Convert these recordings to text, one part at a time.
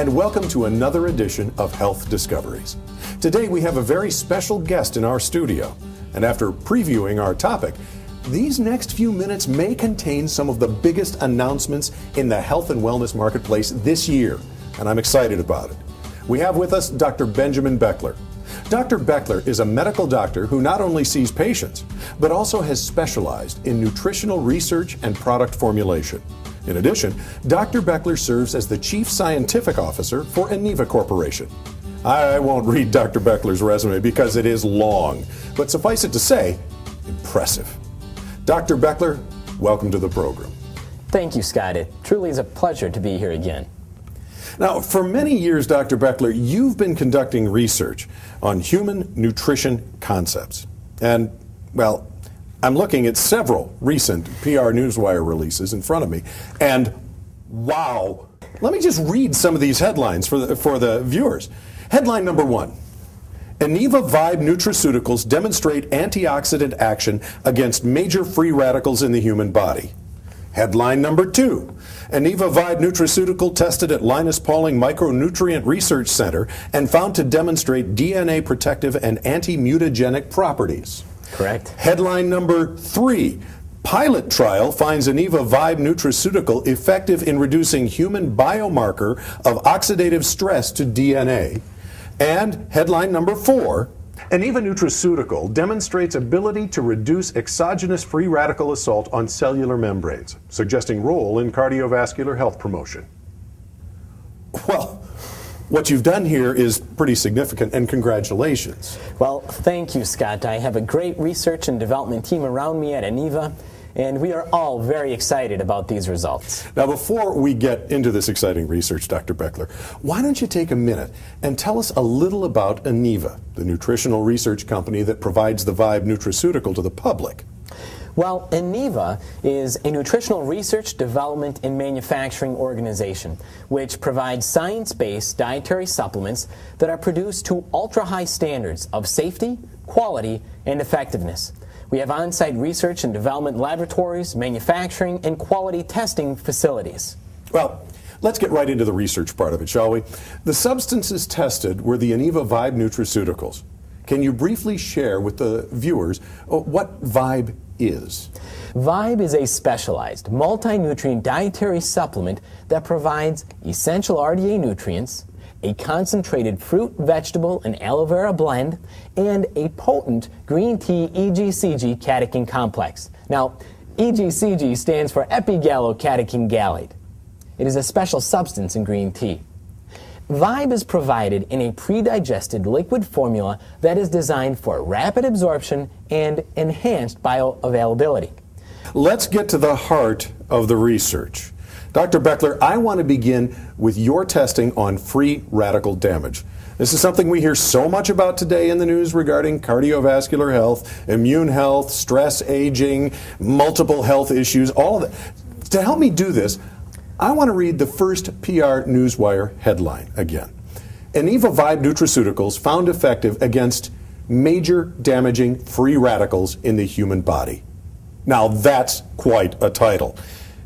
and welcome to another edition of Health Discoveries. Today we have a very special guest in our studio, and after previewing our topic, these next few minutes may contain some of the biggest announcements in the health and wellness marketplace this year, and I'm excited about it. We have with us Dr. Benjamin Beckler. Dr. Beckler is a medical doctor who not only sees patients, but also has specialized in nutritional research and product formulation. In addition, Dr. Beckler serves as the Chief Scientific Officer for Eniva Corporation. I won't read Dr. Beckler's resume because it is long, but suffice it to say, impressive. Dr. Beckler, welcome to the program. Thank you, Scott. It truly is a pleasure to be here again. Now, for many years, Dr. Beckler, you've been conducting research on human nutrition concepts. And, well, I'm looking at several recent PR Newswire releases in front of me, and wow. Let me just read some of these headlines for the viewers. Headline number 1. Eniva Vibe Nutraceuticals demonstrate antioxidant action against major free radicals in the human body. Headline number 2. Eniva Vibe Nutraceutical tested at Linus Pauling Micronutrient Research Center and found to demonstrate DNA protective and anti-mutagenic properties. Correct. Headline number 3. Pilot trial finds Eniva Vibe Nutraceutical effective in reducing human biomarker of oxidative stress to DNA. And headline number 4. Eniva Nutraceutical demonstrates ability to reduce exogenous free radical assault on cellular membranes, suggesting role in cardiovascular health promotion. Well, what you've done here is pretty significant, and congratulations. Well, thank you, Scott. I have a great research and development team around me at Eniva, and we are all very excited about these results. Now, before we get into this exciting research, Dr. Beckler, why don't you take a minute and tell us a little about Eniva, the nutritional research company that provides the Vibe nutraceutical to the public? Well, Eniva is a nutritional research, development, and manufacturing organization which provides science-based dietary supplements that are produced to ultra-high standards of safety, quality, and effectiveness. We have on-site research and development laboratories, manufacturing, and quality testing facilities. Well, let's get right into the research part of it, shall we? The substances tested were the Eniva Vibe nutraceuticals. Can you briefly share with the viewers what Vibe is? Vibe is a specialized, multi-nutrient dietary supplement that provides essential RDA nutrients, a concentrated fruit, vegetable, and aloe vera blend, and a potent green tea EGCG catechin complex. Now, EGCG stands for epigallocatechin gallate. It is a special substance in green tea. Vibe is provided in a pre-digested liquid formula that is designed for rapid absorption and enhanced bioavailability. Let's get to the heart of the research. Dr. Beckler, I want to begin with your testing on free radical damage. This is something we hear so much about today in the news regarding cardiovascular health, immune health, stress, aging, multiple health issues, all of that. To help me do this, I want to read the first PR Newswire headline again. Eniva Vibe Nutraceuticals found effective against major damaging free radicals in the human body. Now that's quite a title.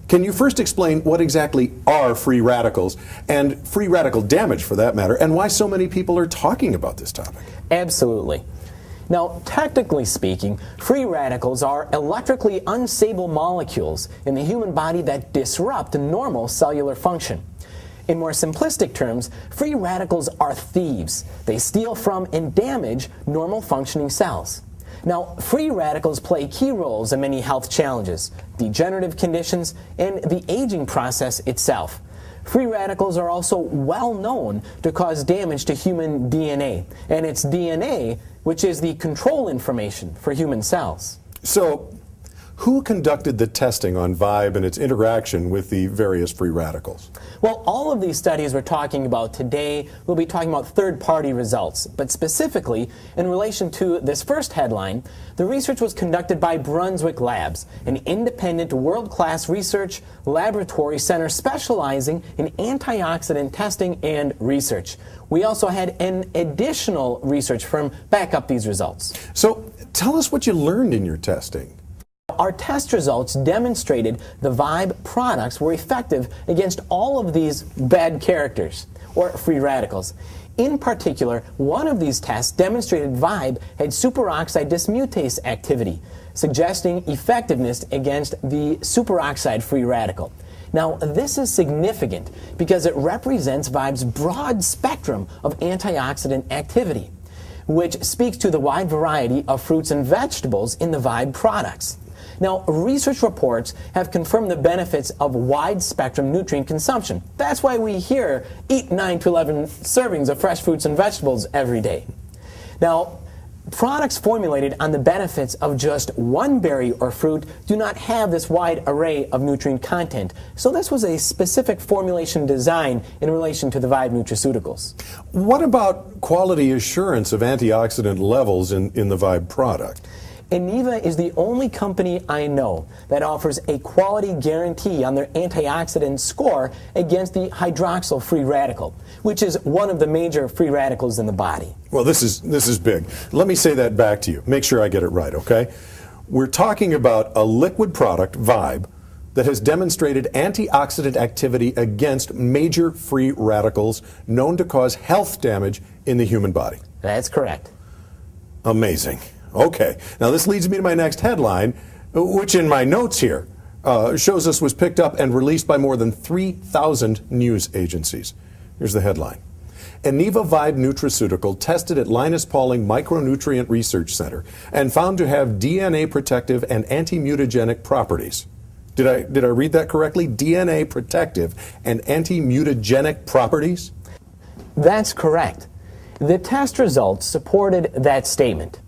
Can you first explain what exactly are free radicals, and free radical damage for that matter, and why so many people are talking about this topic? Absolutely. Now, technically speaking, free radicals are electrically unstable molecules in the human body that disrupt normal cellular function. In more simplistic terms, free radicals are thieves. They steal from and damage normal functioning cells. Now, free radicals play key roles in many health challenges, degenerative conditions, and the aging process itself. Free radicals are also well known to cause damage to human DNA, and it's DNA which is the control information for human cells. So, who conducted the testing on Vibe and its interaction with the various free radicals? Well, all of these studies we're talking about today, we'll be talking about third-party results. But specifically, in relation to this first headline, the research was conducted by Brunswick Labs, an independent world-class research laboratory center specializing in antioxidant testing and research. We also had an additional research firm back up these results. So, tell us what you learned in your testing. Our test results demonstrated the Vibe products were effective against all of these bad characters. or free radicals. In particular, one of these tests demonstrated VIBE had superoxide dismutase activity, suggesting effectiveness against the superoxide free radical. Now, this is significant because it represents VIBE's broad spectrum of antioxidant activity, which speaks to the wide variety of fruits and vegetables in the VIBE products. Now, research reports have confirmed the benefits of wide-spectrum nutrient consumption. That's why we hear eat 9 to 11 servings of fresh fruits and vegetables every day. Now, products formulated on the benefits of just one berry or fruit do not have this wide array of nutrient content. So this was a specific formulation design in relation to the VIBE nutraceuticals. What about quality assurance of antioxidant levels in the VIBE product? Eneva is the only company I know that offers a quality guarantee on their antioxidant score against the hydroxyl free radical, which is one of the major free radicals in the body. Well, this is big. Let me say that back to you. Make sure I get it right, okay? We're talking about a liquid product, VIBE, that has demonstrated antioxidant activity against major free radicals known to cause health damage in the human body. That's correct. Amazing. Okay, now this leads me to my next headline, which in my notes here shows us was picked up and released by more than 3,000 news agencies. Here's the headline. Eneva VIBE nutraceutical tested at Linus Pauling Micronutrient Research Center and found to have DNA protective and anti-mutagenic properties. Did I read that correctly? DNA protective and anti-mutagenic properties? That's correct. The test results supported that statement.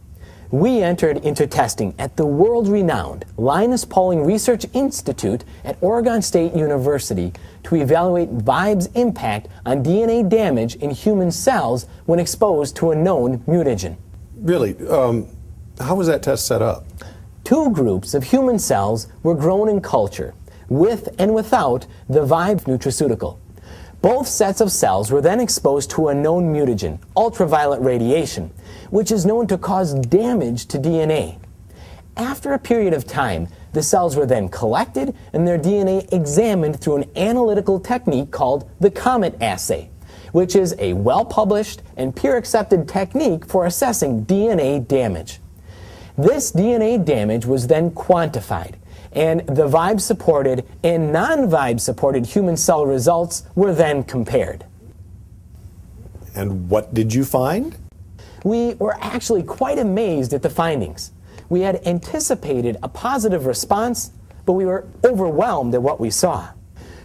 We entered into testing at the world-renowned Linus Pauling Research Institute at Oregon State University to evaluate VIBE's impact on DNA damage in human cells when exposed to a known mutagen. Really? How was that test set up? 2 groups of human cells were grown in culture, with and without the VIBE nutraceutical. Both sets of cells were then exposed to a known mutagen, ultraviolet radiation, which is known to cause damage to DNA. After a period of time, the cells were then collected and their DNA examined through an analytical technique called the COMET assay, which is a well-published and peer-accepted technique for assessing DNA damage. This DNA damage was then quantified, and the VIBE-supported and non-VIBE-supported human cell results were then compared. And what did you find? We were actually quite amazed at the findings. We had anticipated a positive response, but we were overwhelmed at what we saw.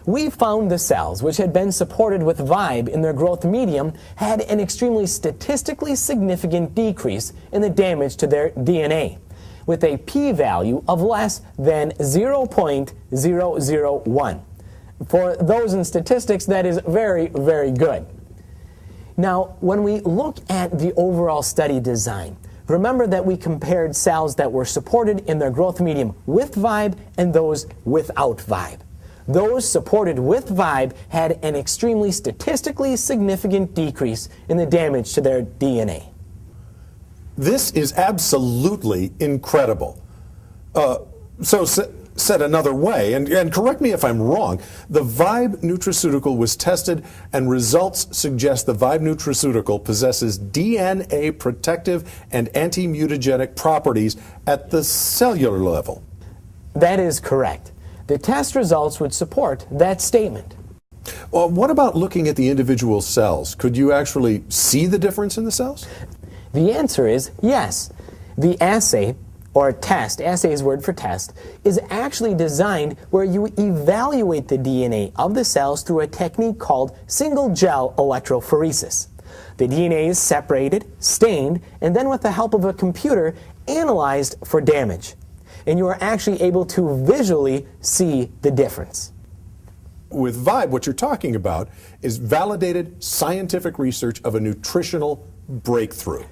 We found the cells, which had been supported with VIBE in their growth medium, had an extremely statistically significant decrease in the damage to their DNA, with a p-value of less than 0.001. For those in statistics, that is very, very good. Now, when we look at the overall study design, remember that we compared cells that were supported in their growth medium with VIBE and those without VIBE. Those supported with VIBE had an extremely statistically significant decrease in the damage to their DNA. This is absolutely incredible. Said another way, and correct me if I'm wrong, the VIBE nutraceutical was tested and results suggest the VIBE nutraceutical possesses DNA protective and anti-mutagenic properties at the cellular level. That is correct. The test results would support that statement. Well, what about looking at the individual cells? Could you actually see the difference in the cells? The answer is yes. The assay, or test, assay is word for test, is actually designed where you evaluate the DNA of the cells through a technique called single gel electrophoresis. The DNA is separated, stained, and then with the help of a computer, analyzed for damage. And you are actually able to visually see the difference. With VIBE, what you're talking about is validated scientific research of a nutritional breakthrough.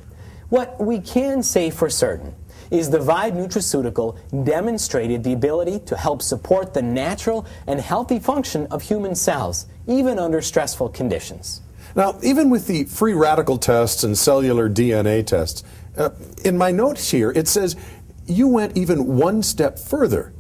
What we can say for certain is the VIBE nutraceutical demonstrated the ability to help support the natural and healthy function of human cells, even under stressful conditions. Now, even with the free radical tests and cellular DNA tests, in my notes here, it says you went even one step further.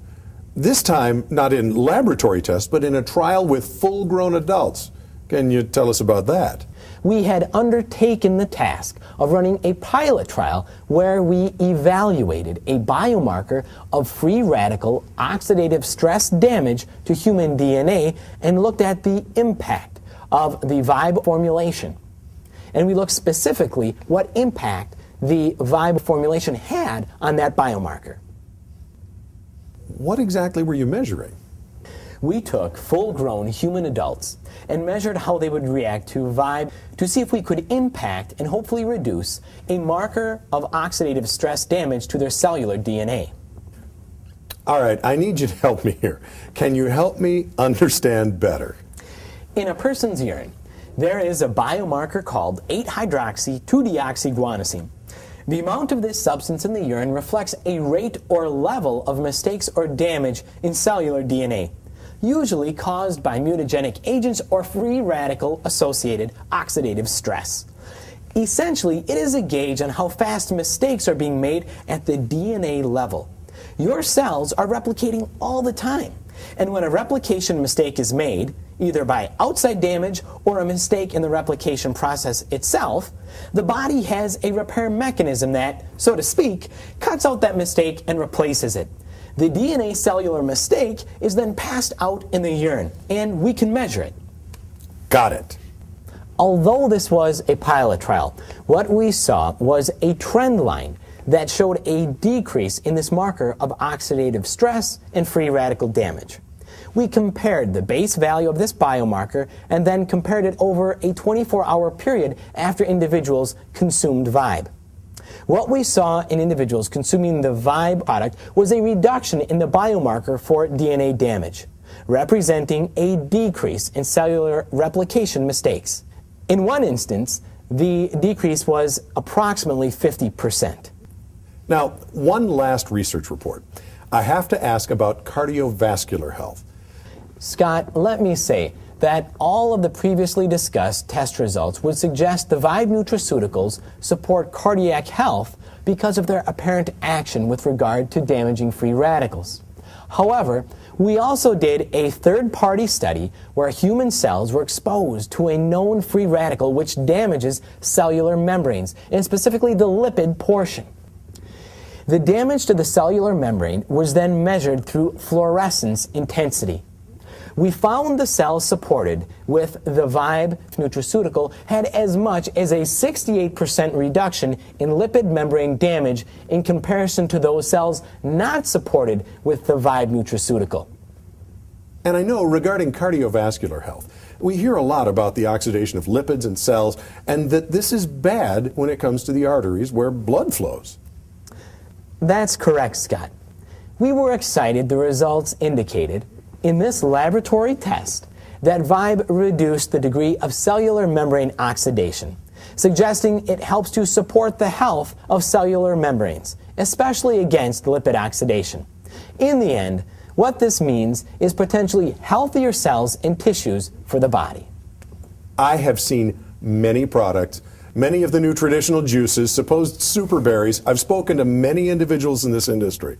This time, not in laboratory tests, but in a trial with full-grown adults. Can you tell us about that? We had undertaken the task of running a pilot trial where we evaluated a biomarker of free radical oxidative stress damage to human DNA and looked at the impact of the VIBE formulation. And we looked specifically what impact the VIBE formulation had on that biomarker. What exactly were you measuring? We took full-grown human adults and measured how they would react to VIBE to see if we could impact and hopefully reduce a marker of oxidative stress damage to their cellular DNA. All right, I need you to help me here. Can you help me understand better? In a person's urine, there is a biomarker called 8-hydroxy-2-deoxyguanosine. The amount of this substance in the urine reflects a rate or level of mistakes or damage in cellular DNA, usually caused by mutagenic agents or free radical-associated oxidative stress. Essentially, it is a gauge on how fast mistakes are being made at the DNA level. Your cells are replicating all the time, and when a replication mistake is made, either by outside damage or a mistake in the replication process itself, the body has a repair mechanism that, so to speak, cuts out that mistake and replaces it. The DNA cellular mistake is then passed out in the urine, and we can measure it. Got it. Although this was a pilot trial, what we saw was a trend line that showed a decrease in this marker of oxidative stress and free radical damage. We compared the base value of this biomarker and then compared it over a 24-hour period after individuals consumed VIBE. What we saw in individuals consuming the VIBE product was a reduction in the biomarker for DNA damage, representing a decrease in cellular replication mistakes. In one instance, the decrease was approximately 50%. Now, one last research report. I have to ask about cardiovascular health. Scott, let me say that all of the previously discussed test results would suggest the VIBE nutraceuticals support cardiac health because of their apparent action with regard to damaging free radicals. However, we also did a third-party study where human cells were exposed to a known free radical which damages cellular membranes, and specifically the lipid portion. The damage to the cellular membrane was then measured through fluorescence intensity. We found the cells supported with the VIBE nutraceutical had as much as a 68% reduction in lipid membrane damage in comparison to those cells not supported with the VIBE nutraceutical. And I know regarding cardiovascular health, we hear a lot about the oxidation of lipids and cells, and that this is bad when it comes to the arteries where blood flows. That's correct, Scott. We were excited the results indicated in this laboratory test that VIBE reduced the degree of cellular membrane oxidation, suggesting it helps to support the health of cellular membranes, especially against lipid oxidation. In the end, what this means is potentially healthier cells and tissues for the body. I have seen many products, many of the new traditional juices, supposed super berries. I've spoken to many individuals in this industry.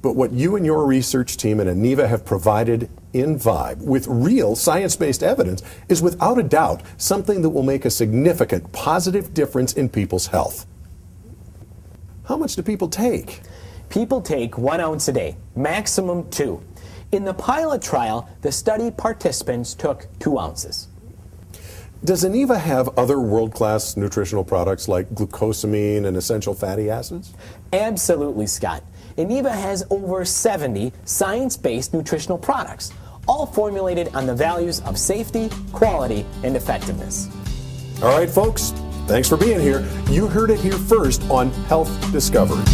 But what you and your research team at Eniva have provided in VIBE with real science-based evidence is without a doubt something that will make a significant positive difference in people's health. How much do people take? People take 1 ounce a day, maximum 2. In the pilot trial, the study participants took 2 ounces. Does Eniva have other world-class nutritional products like glucosamine and essential fatty acids? Absolutely, Scott. Eniva has over 70 science-based nutritional products, all formulated on the values of safety, quality, and effectiveness. All right, folks, thanks for being here. You heard it here first on Health Discovery.